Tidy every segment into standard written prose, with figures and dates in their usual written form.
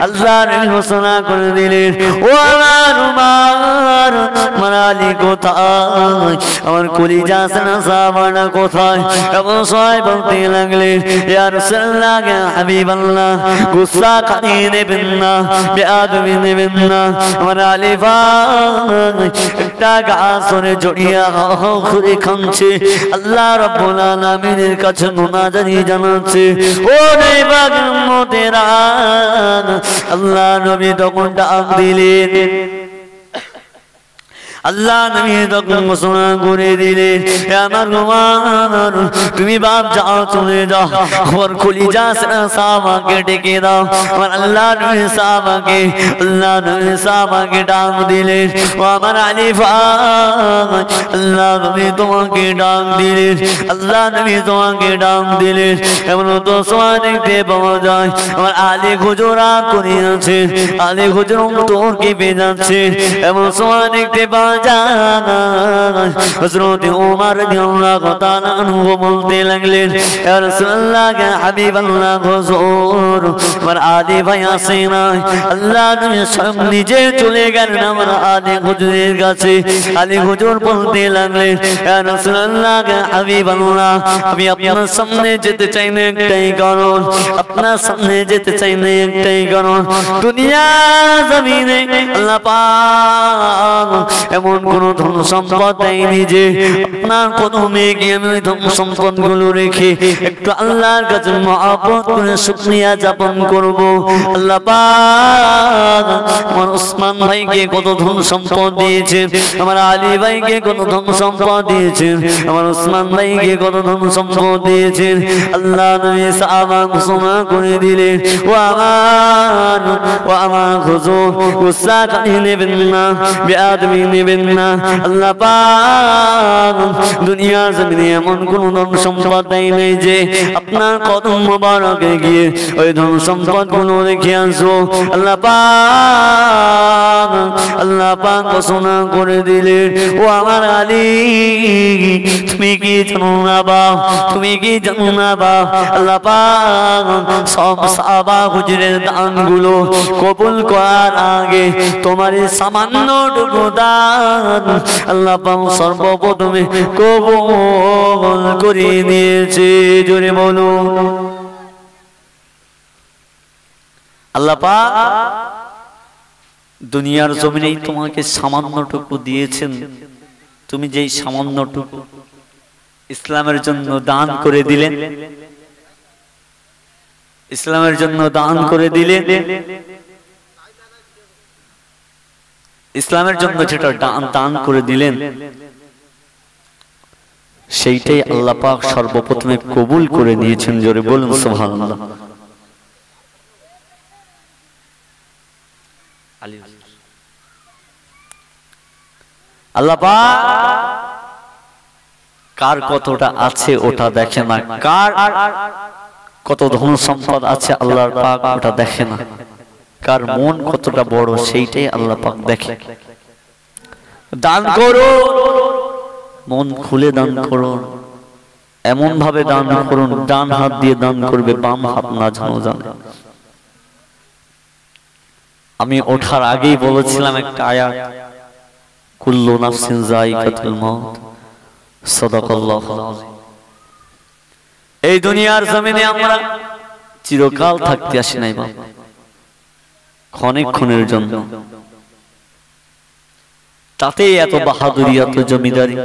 আল্লাহ নবী ঘোষণা করে দিলেন, ও আমার মারালি কোথায়, আমার কলিজা সানা সাহাবানা কোথায়? এমন সবাই বলতে লাগলেন, ইয়া রাসূলুল্লাহ ইয়া হাবিবাল্লাহ, গুসা কাটিয়ে নেবেন না, বেয়াদবি নেবেন না। আমার আলী ভাই একটা গাছরে জড়িয়ে করে কাঁদছে, আল্লাহ রাব্বুল আলামিনের কাছে মুনাজাত জানাচ্ছে, ও নেবাগ উম্মতেরা। আল্লাহ নবী তখন ডাক দিলেন, আল্লাহ নবী তখন ঘোষণা করে দিলেন, আমার তুমি বাপ যাও, চলে যাও, আমার কলিজা সাহাবাকে ডেকে দাও। আমার আল্লাহ নবী সাহাবাকে, আল্লাহ নবী সাহাবাকে ডাক দিলেন, ও আমার আলী ভাই, আল্লাহ নবী তোমাকে ডাক দিলেন, আল্লাহ নবী তোমাকে ডাক দিলেন। এমন তো সময় দেখতে পাওয়া যায়, আমার আলী হুজুরা করে আছে, আলী হুজুর তোর কি বেজাচ্ছে, এমন সময় দেখতে পাওয়া হযরত ওমর রাদিয়াল্লাহু তাআলা আনহু বলতে লাগলেন, ইয়া রাসূলুল্লাহ ইয়া হাবিবাল্লাহ, হুজুর আমার আলী ভাই আসে না। আল্লাহ নবী স্বয়ং নিজে চলে গেলেন আমার আলী হুজুরের কাছে। আলী হুজুর বলতে লাগলেন, ইয়া রাসূলুল্লাহ ইয়া হাবিবাল্লাহ, আমি আপনার সামনে যেতে চাই না একটাই কারণ, আপনার সামনে যেতে চাই না একটাই কারণ, দুনিয়া জমিনে আল্লাহ পাক এমন কোন ধন সম্পদ দেয়নি যে আপনার কদমে গিয়ে আমি ওই ধন সম্পদ গুলো রেখে একটু আল্লাহর কাছে মহব্বত করে শুকরিয়া যাপন করব। আল্লাহ পাক আমার ওসমান ভাইকে কত ধন সম্পদ দিয়েছেন, আমার আলী ভাইকে কত ধন সম্পদ দিয়েছেন, আমার ওসমান ভাইকে কত ধন সম্পদ দিয়েছেন। আল্লাহ নবী সাহাবা ঘোষণা করে দিলেন, ও আমার হুজুর, গুসা কাটিয়ে নেবেন না, বেয়াদবি নেবেন না। আল্লাহ পাক দুনিয়া জমিনে এমন কোন ধন সম্পদ দেয় নাই যে আপনার কদম মোবারকে গিয়ে ওই ধন সম্পদ গুলো রেখে আসবো। আল্লাহ পাক ঘোষণা করে দিলেন, ও আমার আলী, তুমি কি জানো না বাপ, তুমি কি জানো না বাপ, আল্লাহ পাক সব সাহাবা হুজুরের দান গুলো কবুল করার আগে তোমার সামান্য টুকু দান আল্লাহ পাক সর্বপ্রথমে কবুল করে নিয়েছে। জোরে বলুন আল্লাহ পাক দুনিয়ার জমিনেই তোমাকে সামান্যটুকু দিয়েছেন, তুমি যেই সামান্যটুকু ইসলামের জন্য দান করে দিলেন, ইসলামের জন্য দান করে দিলেন, ইসলামের জন্য যেটা দান করে দিলেন সেইটাই আল্লাহ পাক সর্বপ্রথমে কবুল করে নিয়েছেন। জোরে বলুন সুবহানাল্লাহ। আল্লাহ পাক কার কতটা আছে ওটা দেখে না, কার কত ধন সম্পদ আছে আল্লাহর পাক ওটা দেখে না, কার মন কতটা বড় সেইটাই আল্লাহ পাক দেখে। দান করো, মন খুলে দান করুন, এমন ভাবে দান করুন ডান হাত দিয়ে দান করবে, বাম হাত না জানো জানে। আমি ওঠার আগেই বলেছিলাম একটা আয়াত, কুল্লু নাফসিন যায়িকাতুল মউত, সাদাকাল্লাহুল আযীম। এই দুনিয়ার জমিনে আমরা চিরকাল থাকতে আসি নাই বাবা, ক্ষণের জন্য, তাতেই এত বাহাদুরি, এত জমিদারি।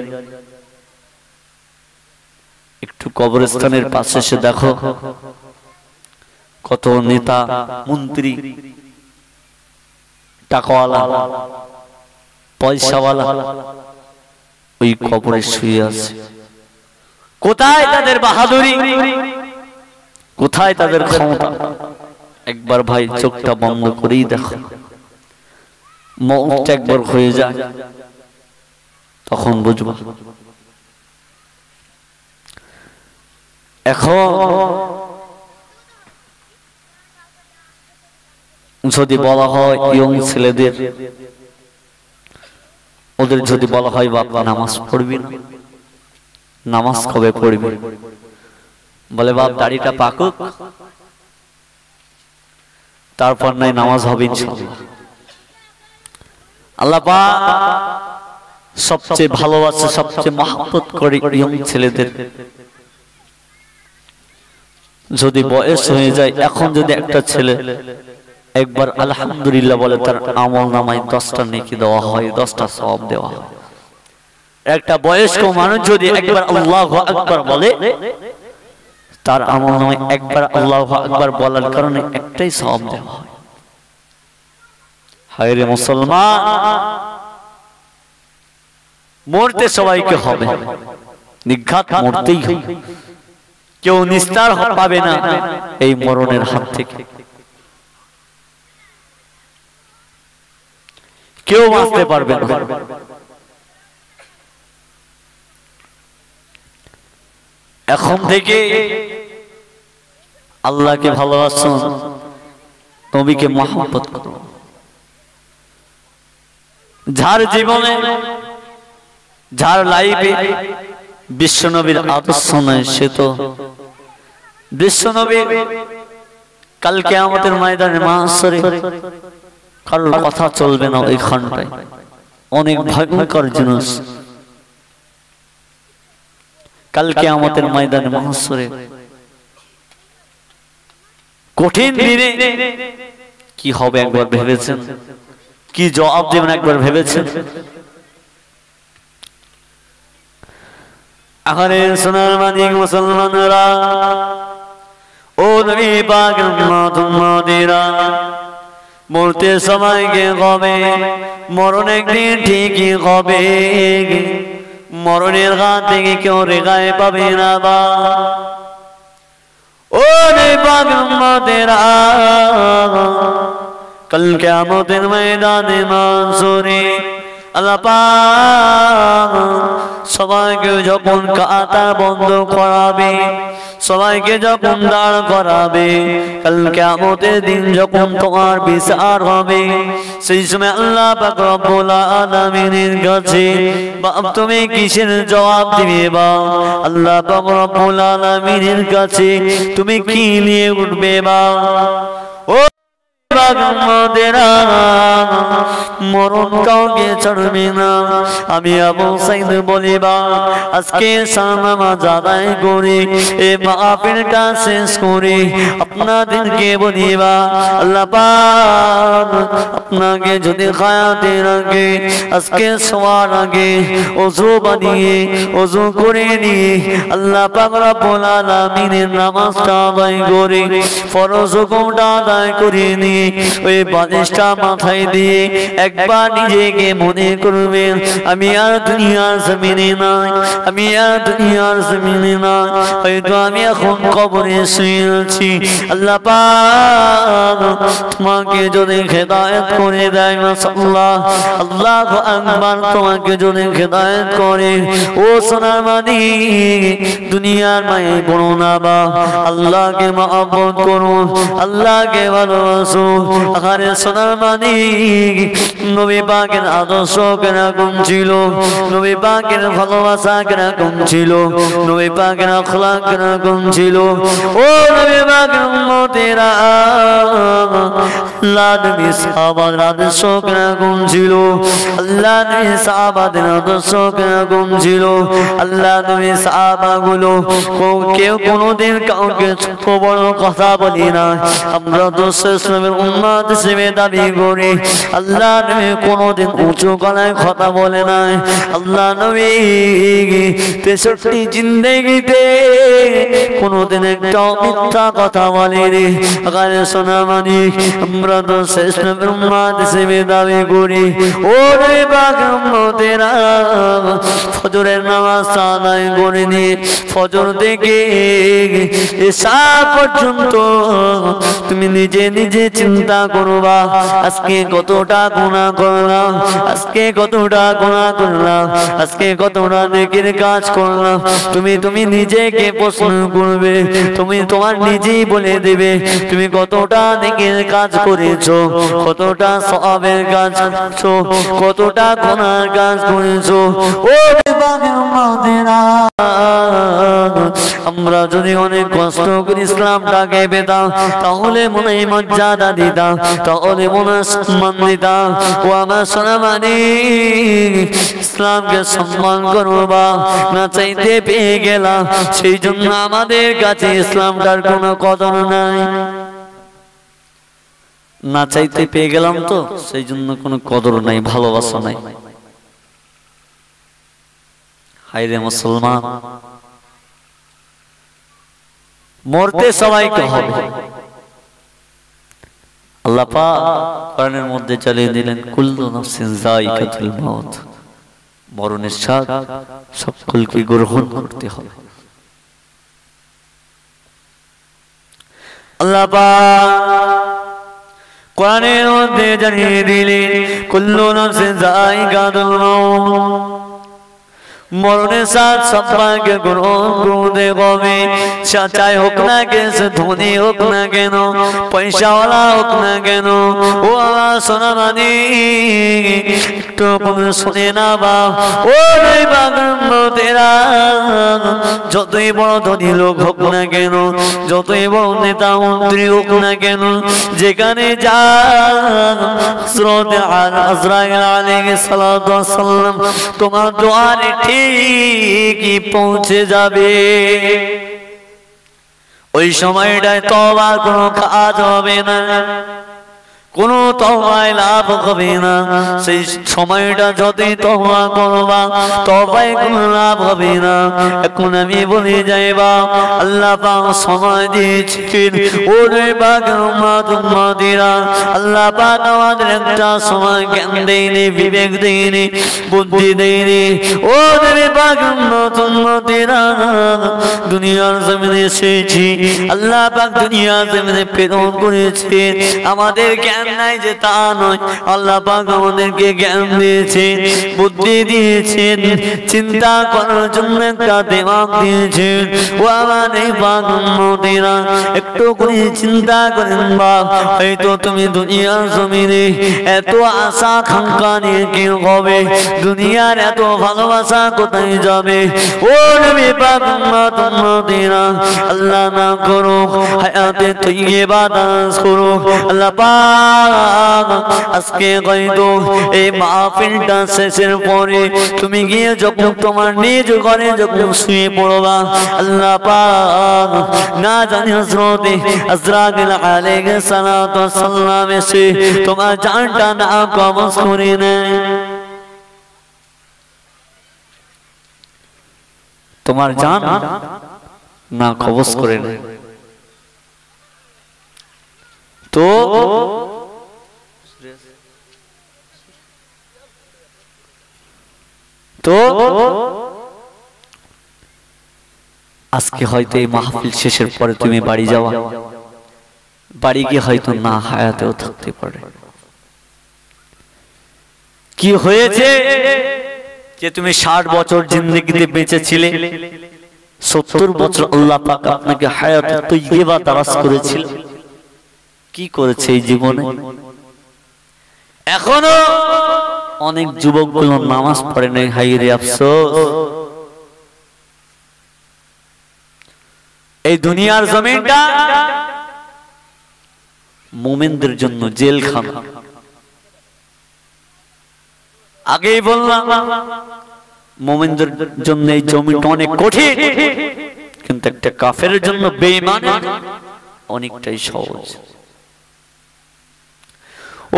একটু কবরস্থানের পাশে এসে দেখো কত নেতা মন্ত্রী, টাকাওয়ালা, পয়সাওয়ালা ওই কবরে শুয়ে আছে। কোথায় তাদের বাহাদুরি, কোথায় তাদের ক্ষমতা? একবার ভাই চোখটা বন্ধ করেই দেখো, মওত একবার হয়ে যায় তখন বুঝবো। এখন যদি বলা হয় ইয়ং ছেলেদের, ওদের যদি বলা হয় বাবা নামাজ পড়বি না, নামাজ কবে পড়বি? বলে বাপ দাড়িটা পাকুক তারপর নাই নামাজ হবে ইনশাআল্লাহ। আল্লাহ পাক সবচেয়ে ভালোবাসে, সবচেয়ে মহব্বত করে ইয়ং ছেলেদের। যদি বয়স হয়ে যায়, এখন যদি একটা ছেলে একবার আলহামদুলিল্লাহ বলে, তার আমল নামায় 10টা নেকি দেওয়া হয়, 10টা সওয়াব দেওয়া হয়। একটা বয়স্ক মানুষ যদি একবার আল্লাহু আকবার বলে, তার আমল নামায় একবার আল্লাহু আকবার বলার কারণে একটাই সওয়াব দেওয়া হয়। হায় রে মুসলমান, মরতে সবাইকে হবে, নিঘাত মরতেই হবে, কেউ নিস্তার পাবে না এই মরণের হাত থেকে, কেউ বাঁচতে পারবে না। এখন থেকে আল্লাহকে ভালোবাসুন, নবীকে মহব্বত করুন। যার জীবনে, যার লাইফে বিশ্বনবীর আদর্শ নয়, সে তো বিশ্বনবীর কাল কিয়ামতের ময়দানে মাহশরে কারোর কথা চলবে না। ওই ক্ষণটায় অনেক ভয়ঙ্কর জিনিস, কাল কিয়ামতের ময়দানে মাহশরে কঠিন দিনে কি হবে একবার ভেবেছেন? কি জবাব দেবেন একবার ভেবেছেন? আরে সোনার মানিক মুসলমানরা, ও নবী পাক উম্মতেরা, মরতে সময়কে হবে, মরণ একদিন ঠিকই হবে, মরণের হাত থেকে কেউ রেহাই পাবে না। বা ও নবী পাক উম্মতেরা, কাল কিয়ামতের ময়দানে মাহশরে আল্লাহ পাক সবাইকে যখন কাতার বন্ধ করাবে, সবাইকে যখন দাঁড় করাবে, কাল কিয়ামতের দিন যখন তোমার বিচার হবে, সেই সময় আল্লাহ পাক রব্বুল আলামিনের কাছে বাপ তুমি কিসের জবাব দিবে? বা আল্লাহ পাক রব্বুল আলামিনের কাছে তুমি কি নিয়ে উঠবে? বা ও মরণ কাউকে ছাড়বে না। আমি আবু সাইদ বলিবা, আজকে নামাজ আদায় করে এ মাহফিলটা শেষ করে আপনাদেরকে বলিবা, আল্লাহ পাক আপনাকে যদি হায়াতে রাখে, আজকে শোয়ার আগে ওযু বানিয়ে ওযু করে নিয়ে আল্লাহ পাক রব্বুল আলামিনের নামাজটা আদায় করে ফরজ হুকুমটা আদায় করে নিয়ে ওই বালিশটা মাথায় দিয়ে একবার নিজেকে মনে করবেন, আমি আর দুনিয়ার জমিনে নাই, আমি আর দুনিয়ার জমিনে নাই, হয়তো আমি এখন কবরে শুয়ে আছি। আল্লাহ পাক তোমাকে যদি হেদায়েত করে দেয়, মাশাআল্লাহ, আল্লাহু আকবার, তোমাকে যদি হেদায়েত করে, ও সোনার মানিক, দুনিয়ার মায়ে পড়ো না, বা আল্লাহকে মহব্বত করুন, আল্লাহকে ভালোবাসুন। আরে সোনার মানিক, নবী পাকের আদর্শ কিরকম ছিল, নবী পাকের ভালোবাসা কিরকম ছিল, নবী পাকের আখলাক কিরকম ছিল, ও নবী পাকের উম্মতেরা, আল্লাহ নবী সাহাবাদের আদর্শ কিরকম ছিল, আল্লাহ নবী সাহাবাদের আদর্শ কিরকম ছিল। আল্লাহ নবী সাহাবাগুলো কেউ কোনোদিন কাউকে ছোট বড় কথা বলি না, আমরা তো শেষ নবীর উম্মত হিসেবে দাবি করি। আল্লাহ নবী কোনোদিন উঁচু গলায় কথা বলে নাই। আল্লাহ নবী 63 জিন্দেগিতে কোনোদিন একটা মিথ্যা কথা বলেনি। আরে সোনা মানিক, আমরা তো শেষ নবীর উম্মত হিসেবে দাবি করি। ও নবী পাকের উম্মতেরা, ফজরের নামাজ আদায় করে নি, ফজর থেকে এশা পর্যন্ত তুমি নিজে নিজে চিন্তা করবা, আজকে কতটা গুনাহ করলাম, আজকে কতটা গুনাহ করলাম, আজকে কতটা নেকির কাজ করলাম। তুমি নিজেকে প্রশ্ন করবে, তুমি তোমার নিজেই বলে দেবে তুমি কতটা নেকির কাজ কাজ করেছো, কতটা সওয়াবের কাজ করেছো, কতটা গুনার কাজ করেছো। ও আমরা যদি অনেক কষ্ট করে ইসলামটাকে পেতাম, তাহলে মনে মর্যাদা দিতাম, তাহলে মনে সম্মান দিতাম। ও আমার সোনামানি, ইসলামকে সম্মান করবা না চাইতে পেয়ে গেলাম, সেই জন্য আমাদের কাছে ইসলামটার কোনো কদর নাই। না চাইতে পেয়ে গেলাম তো সেই জন্য কোনো কদর নাই, ভালোবাসা নাই। হায়রে মুসলমান, মরতে সবাইকে হবে। আল্লাহ পাক কোরআনের মধ্যে চালিয়ে দিলেন, কুল্লু নাফসিন যায়িকাতুল মাউত, মরণের স্বাদ সকলকে গ্রহণ করতে হবে। আল্লাহ পাক কোরআনের মধ্যে জানিয়ে দিলেন, কুল্লু নাফসিন যায়িকাতুল মাউত, মরণের সাথ সবাইকে গ্রহণ করতে হবে। চাই হোক না কেন, ধনী হোক না কেন, পয়সাওয়ালা হোক না কেন। ও আমার সোনা মানি, একটু শুনে না বাপ। ও তেরা, যতই বড় ধনী লোক হোক না কেন, যতই বড় নেতা মন্ত্রী হোক না কেন, যেখানে যা আজরাইল আলাইহিস সালাতু ওয়াস সালাম তোমার দুয়ারে ঠিকই পৌঁছে যাবে। ওই সময়টায় তওবার কোনো কাজ হবে না, কোনো তওবায় লাভ হবে না। সেই সময়টা যতই তওবা করবা, তওবায় কোনো লাভ হবে না। এখন আমি বলে যাইবা, আল্লাহ পাক সময় দিয়েছেন। ওরে পাক উম্মতিরা, আল্লাহ পাক আমাদের একটা সময় জ্ঞান দেয়নি, বিবেক দেয়নি, বুদ্ধি দেয়নি। ওরে পাক উম্মতিরা, দুনিয়ার জমিনে এসেছি, আল্লাহ পাক দুনিয়ার জমিনে প্রেরণ করেছেন। আমাদের জ্ঞান নাই যে তা নয়, আল্লাহ পাক আমাদেরকে জ্ঞান দিয়েছেন, বুদ্ধি দিয়েছেন, চিন্তা করার জন্য একটা দিমাগ দিয়েছেন। ও আমার এই পাক উম্মতিরা, একটু করে চিন্তা করেন বাপ, হয়তো তুমি দুনিয়ার জমিনে এত আশা আকাঙ্ক্ষা নিয়ে কি হবে, দুনিয়ার এত ভালোবাসা কোথায় যাবে? ও নবী পাক উম্মতিরা, আল্লাহ না করো হায়াতে তৈয়বা দান করো। আল্লাহ পাক আজকে হয়তো এই মাহফিলটা শেষের পরে তুমি গিয়ে যখন তোমার নিজ ঘরে যখন শুয়ে পড়বা, আল্লাহ পাক না জানি হযরত আজরাইল আলাইহিস সালাতু ওয়াস সালাম এসে তোমার জানটা না কবজ করে নেয়, তোমার জান না কবজ করে নেয়। তো আজকে হয়তো এই মাহফিল শেষের পরে তুমি বাড়ি যাওয়া, বাড়ি গিয়ে হয়তো না হায়াতেও থাকতে পারে। কি হয়েছে যে তুমি 60 বছর জিন্দেগিতে বেঁচেছিলে, 70 বছর আল্লাহ পাক আপনাকে হায়াতে তৈয়বা দারাজ করেছিল। কি করেছে এই জীবনে? এখনো অনেক যুবকগুলো নামাজ পড়ে নাই, হায়রে আফসোস। এই দুনিয়ার জমিনটা মুমিনদের জন্য জেলখানা। আগেই বললাম মুমিনদের জন্য এই জমিনটা অনেক কঠিন, কিন্তু একটা কাফেরের জন্য বেঈমান অনেকটাই সহজ।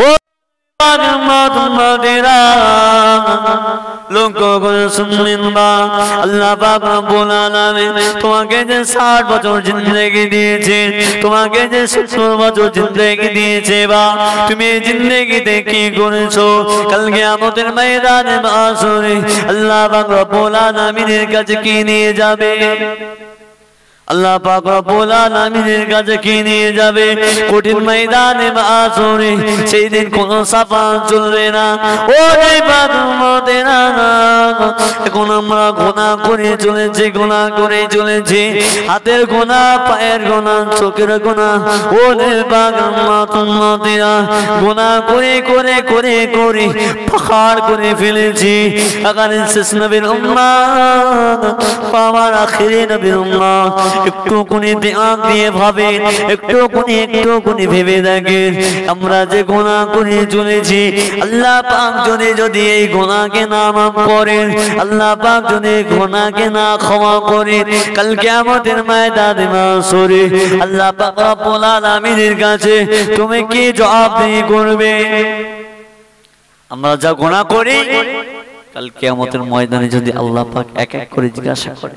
ও তোমাকে যে 60 বছর জিন্দেগি দিয়েছে, তোমাকে যে 70 বছর জিন্দেগি দিয়েছে, বা তুমি জিন্দেগিতে কি করেছো? কাল কিয়ামতের ময়দানে মাসরে আল্লাহ পাক রব্বুল আলামিনের কাছে কি নিয়ে যাবে? আল্লাহ পাক রব্বুল আলামিনের কাছে কি নিয়ে যাবে কঠিন ময়দানে মাসুরে সেই দিন কোন সাফাত চলবে না। ও রে বাদমতেরা এখন আমরা গুনাহ করে চলেছি, গুনাহ করে চলেছি, হাতের গুনাহ, পায়ের গুনাহ, চোখের গুনাহ। ও রে বাদমতেরা গুনাহ করে করে করে করে পাহাড় করে ফেলেছি। আগারে শেষ নবীর উম্মত, আমার আখিরি নবীর উম্মত, একটু কোনি দিমাগ দিয়ে ভাবে, একটু কোনি ভেবে দেখেন আমরা যে গুনাহ করে চলেছি, আল্লাহ পাক যদি এই গুনাহকে না মাফ করেন, আল্লাহ পাক যদি গুনাহকে না ক্ষমা করেন, কাল কিয়ামতের ময়দানে মাসুরে আল্লাহ পাক রব্বুল আলামিনের কাছে তুমি কি জবাবদিহি করবে? আমরা যা গুনাহ করি কাল কিয়ামতের ময়দানে যদি আল্লাহ পাক এক এক করে জিজ্ঞাসা করে,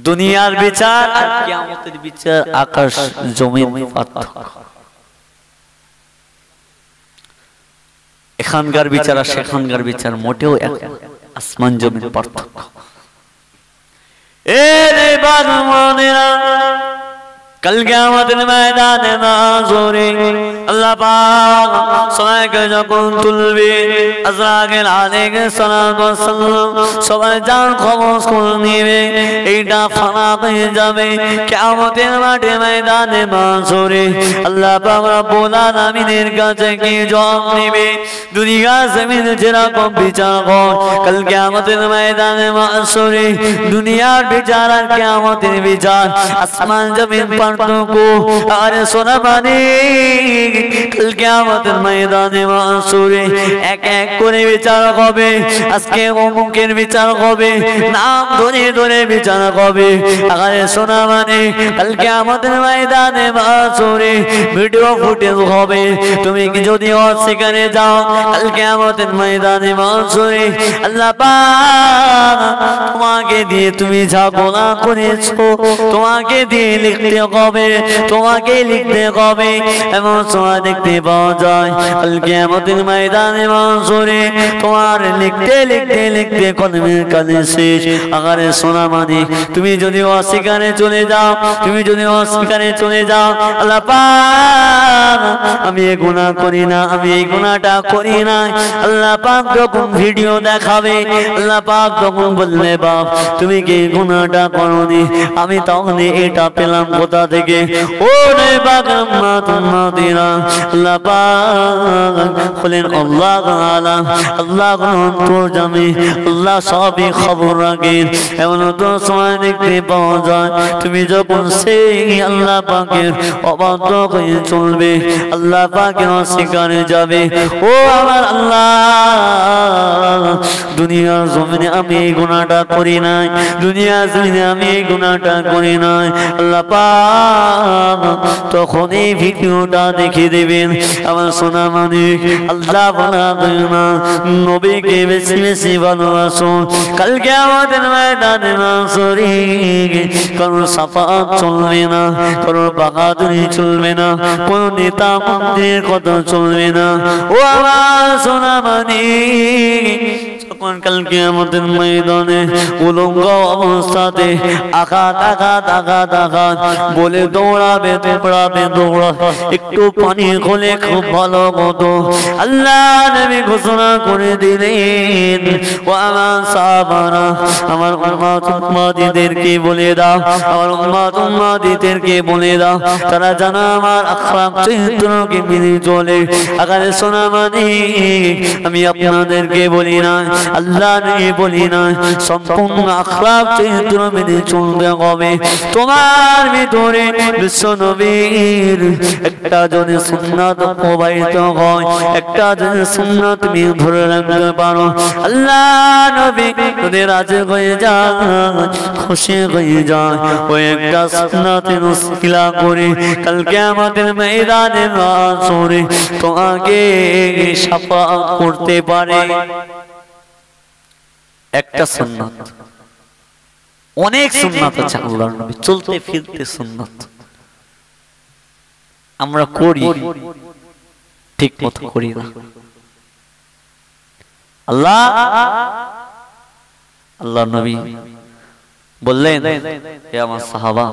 দুনিয়ার বিচার আর কিয়ামতের বিচার আকাশ জমিন পার্থক্য। এখানকার বিচার আর সেখানকার বিচার মোটেও এক, আসমান জমিন পার্থক্য। এরে বাদমানেরা कल क़यामत मैदान माज़ूरी अल्लाह पाक सलाके যখন তুলবে আজরাইল আলাইহিস সালাতু ওয়াস সালাম সবাই জান খবর করে নেবে, এইটা ফানা হয়ে যাবে কিয়ামতের মাঠে ময়দানে মাশরে। আল্লাহ পাক রব্বুল আলামিনের কাছে কি জবাব নেবে? দুনিয়া জমিন যেরকম বিচার হয় কাল কিয়ামতের ময়দানে মাশরে, দুনিয়ার বিচার আর কিয়ামতের বিচার আসমান জমিন পার্থক্য। আরে সোনা মানি কাল কিয়ামতের ময়দানে মাশরে এক এক করে বিচার হবে। আজকে অমুকের বিচার হবে, নাম ধরে ধরে বিচার হবে। আরে সোনা মানি কাল কিয়ামতের ময়দানে মাশরে ভিডিও ফুটেজ হবে। তুমি কি যদি সেখানে যাও কাল কিয়ামতের ময়দানে মাশরে আল্লাহ পাক তোমাকে দিয়ে তুমি যা গুনাহ করেছো তোমাকে দিয়ে লিখতে হবে, তোমাকে লিখতে হবে। এমন সময় দেখতে পাওয়া যায় কাল কিয়ামতের ময়দানে মাশরে তোমার লিখতে লিখতে লিখতে কলমের কালি শেষ। আগারে সোনা মানি তুমি যদি অস্বীকারে চলে যাও, তুমি যদি অস্বীকারে চলে যাও আল্লাহ পাক আমি এই গুনাহ করি না, আমি এই গুনাহটা করি না, আল্লাহ পাক যখন ভিডিও দেখাবে আল্লাহ পাক তখন বলবে বাপ তুমি কি গুনাহটা করোনি, আমি তখন এটা পেলাম কোথা থেকে? ও রে বাগাম্মা তুমাদিরা আল্লাহ পাক বলেন আল্লাহ তাআলা আল্লাহ অন্তর্যামী, আল্লাহ সবই খবর রাখেন। এমন তো সময় দেখতে পাওয়া যায় তুমি যখন সেই আল্লাহ পাকের অবাধ্য হয়ে চলবে, আল্লাহ পাকের অস্বীকারে যাবে। ও আমার আল্লাহ দুনিয়ার জমিনে আমি এই গুনাহটা করি নাই, দুনিয়ার জমিনে আমি এই গুনাহটা করি নাই। আল্লাহ পাক তখন এই ভিডিওটা দেখে দেবেন। আমার সোনা মানিক আল্লাহ বানাবে না, নবীকে বেশি বেশি ভালোবাসো। কাল কিয়ামতের ময়দানে মাশরে কারো শাফাআত চলবে না, কারো বাহাদুরি চলবে না, কোন নেতা মন্ত্রীর কথা চলবে না। ও আমার সোনা মানিক যখন কাল কিয়ামতের ময়দানে উলঙ্গ অবস্থাতে আঘাত আঘাত আঘাত আঘাত বলে দৌড়াবে দৌড়াবে দৌড়াবে, একটু পানি খোলে খুব ভালো হতো। আল্লাহ নবী ঘোষণা করে দিলেন ও আমার সাহাবারা আমার উম্মত উম্মতিদেরকে বলে দাও, আমার উম্মত উম্মতিদেরকে বলে দাও তারা যেন আমার আখলাক চরিত্রকে মেনে চলে। আগারে সোনা মানিক আমি আপনাদেরকে বলি না, আল্লাহ নিয়ে বলি না, সম্পূর্ণ আখলাক চরিত্র মেনে চলতে হবে। তোমার ভিতরে বিশ্ব নবীর একটা যদি সুন্নাত প্রবাহিত হয়, একটা যদি সুন্নাত তুমি ধরে রাখতে পারো, আল্লাহ নবী যদি রাজি হয়ে যায়, খুশি হয়ে যায়, ওই একটা সুন্নাতের উসিলা করে কাল কিয়ামতের ময়দানে মাশরে তোমাকে শাফাআত করতে পারে। একটা সুন্নাত, অনেক সুন্নাত আছে আল্লাহর নবী চলতে ফিরতে সুন্নাত আমরা করি ঠিক মতো করি না। আল্লাহর নবী বললেন, হে আমার সাহাবা,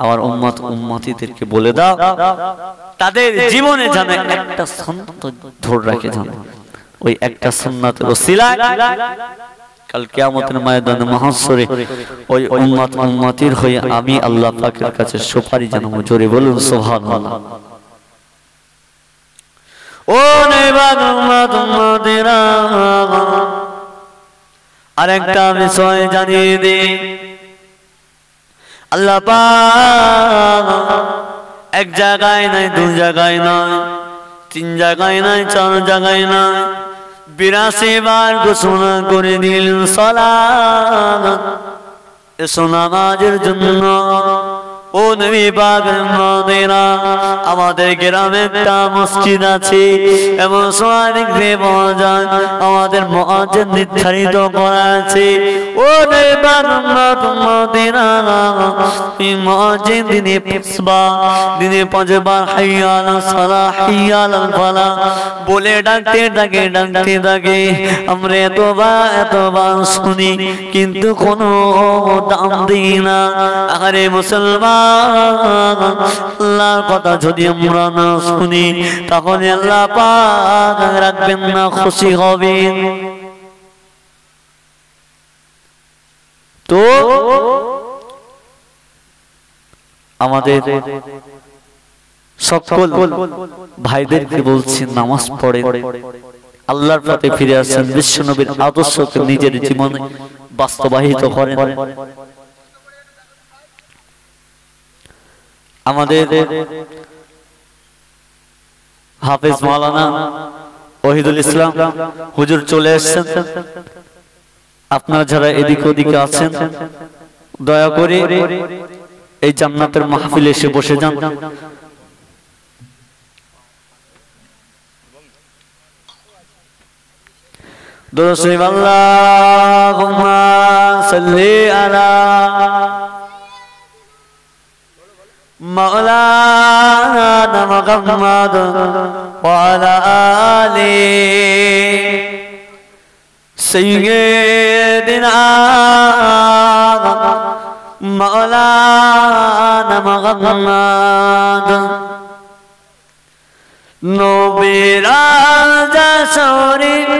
আমার উম্মত উম্মতিদেরকে বলে দাও তাদের জীবনে যেন একটা সুন্নাত ধরে রাখে, জানো ওই একটা সুন্নাতের ওসিলায় কাল কিয়ামতের ময়দানে মাহশরে ওই উম্মত উম্মতির হয়ে আমি আল্লাহ পাকের কাছে সুপারিশ জানাবো। জোরে বলুন সুবহানাল্লাহ। ও নেবাগ উম্মত উম্মতিরা, আরেকটা বিষয় জানিয়ে দিই, আল্লাহ পাক এক জায়গায় নাই, দুই জায়গায় নয়, তিন জায়গায় নাই, চার জায়গায় নয়, 82 বার ঘোষণা করে দিল সালাত, এসো নামাজের জন্য। ও নবী পাকের উম্মতেরা, আমাদের গ্রামে একটা মসজিদ আছে, এমন সময় দেখতে পাওয়া যায় আমাদের মুয়াজ্জিন নির্ধারিত করা আছে। ও নবী পাকের উম্মতেরা, এই মুয়াজ্জিন দিনে 5 বার হাইয়া আলাস সালাহ হাইয়া আলাল ফালাহ বলে ডাকতে থাকে। আমরা এতবার শুনি কিন্তু কোনো দাম দিই না। আরে মুসলমান, আল্লাহর কথা যদি আমরা না শুনি তাহলে আল্লাহ পাক রাখবেন না, খুশি হবেন। তো আমাদের সকল ভাইদেরকে বলছি, নামাজ পড়ে আল্লাহর পথে ফিরে আসেন, বিশ্বনবীর আদর্শকে নিজের জীবনে বাস্তবায়িত করেন। আমাদের হাফেজ মাওলানা ওহিদুল ইসলাম হুজুর চলে এসেছেন। আপনারা যারা এদিক ওদিকে আছেন দয়া করে এই জান্নাতের মাহফিলে এসে বসে যান। দুরূদ শরীফ আল্লাহুম্মা সাল্লি আলা মাওলানা মুহাম্মদ ওয়া আলা আলি সাইয়্যিদিনা মাওলানা মুহাম্মদ। নবীর রাজা শরীফ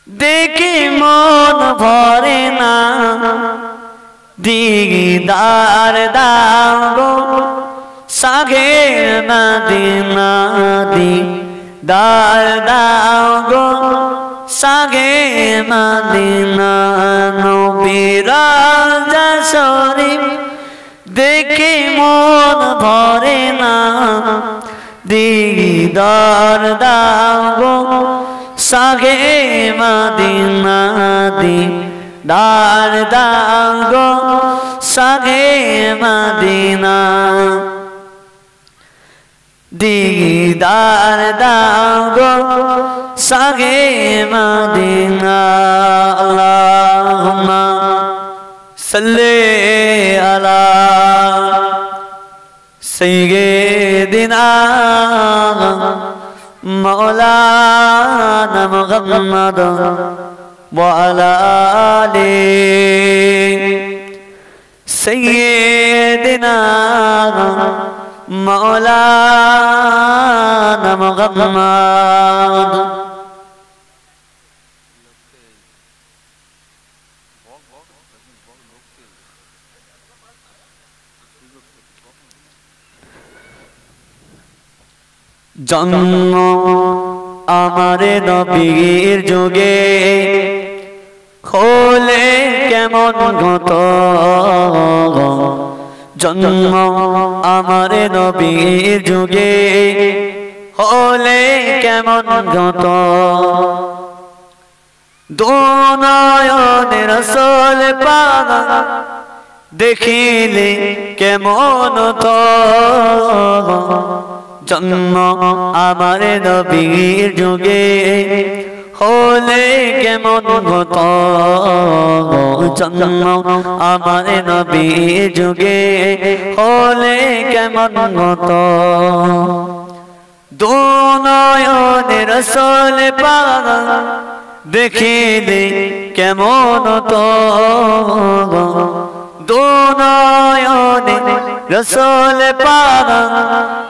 দেখি মন ভরে না, দিদার দাও গো সাগে মদিনা, দিদার দাও গো সাগে মদিনা। নবীর রাজা শরীফ দেখি মন ভরে না, দিদার দাও গো সাগে মদিনা, দিদার দাও গো সাগে মদিনা, দিদার দাও গো সাগে মদিনা। আল্লাহুম্মা সাল্লি আলা সাইয়্যিদিনা মাওলানা মুহাম্মদ ওয়া আলা আলি সাইয়্যিদিনা মাওলানা মুহাম্মদ। জন্ম আমার নবীর যুগে হলে কেমন হতো, জন্ম আমার নবীর যুগে হলে কেমন হতো। দুনয়নে রাসূল পাক দেখিলে কেমন হতো, জন্ম আমার নবীর যুগে হলে কেমন হতো, জন্ম আমার নবীর যুগে হলে কেমন হতো। দুনয়নে রাসূল পাক দেখিলে কেমন তো দুনয়নে রসুল পাক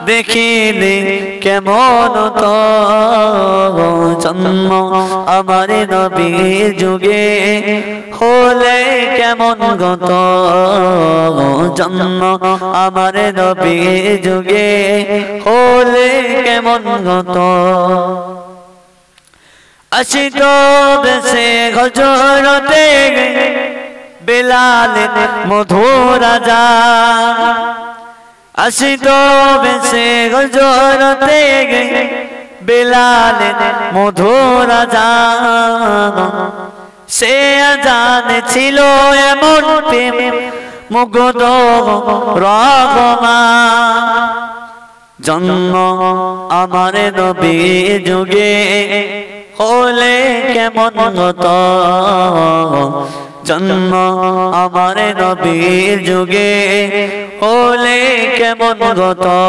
দেখিলে কেমন তো জন্ম আমার নবীর যুগে হলে কেমন গত জন্ম আমার নবীর যুগে হলে কেমন গত আশিত বেশে হযরতে বেলাল মধুর আযান আশিত বেশে হযরতে বেলাল মধুর আযান সে আযান ছিল এমন প্রেম মুগ্ধ রহমান জন্ম আমার নবীর যুগে হলে কেমন হতো জন্ম আমার নবীর যুগে হলে কেমন হতো।